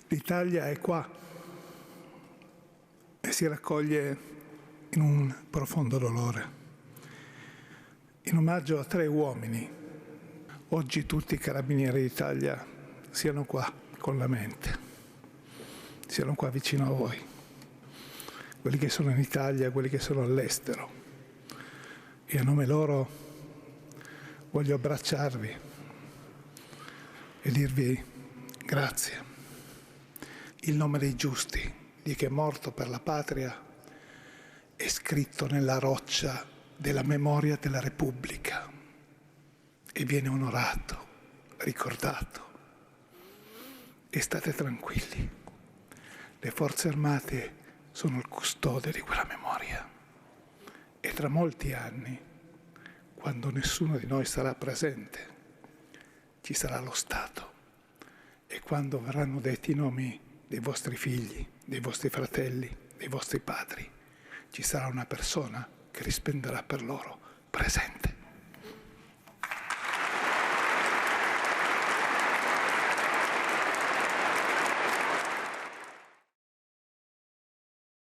L'Italia è qua e si raccoglie in un profondo dolore. In omaggio a 3 uomini, oggi tutti i carabinieri d'Italia siano qua con la mente, siano qua vicino a voi, quelli che sono in Italia, quelli che sono all'estero. E a nome loro voglio abbracciarvi e dirvi grazie. Il nome dei giusti, di chi è morto per la patria, è scritto nella roccia della memoria della Repubblica e viene onorato, ricordato. E state tranquilli, le forze armate sono il custode di quella memoria e tra molti anni, quando nessuno di noi sarà presente, ci sarà lo Stato e quando verranno detti i nomi dei vostri figli, dei vostri fratelli, dei vostri padri, ci sarà una persona che risponderà per loro presente.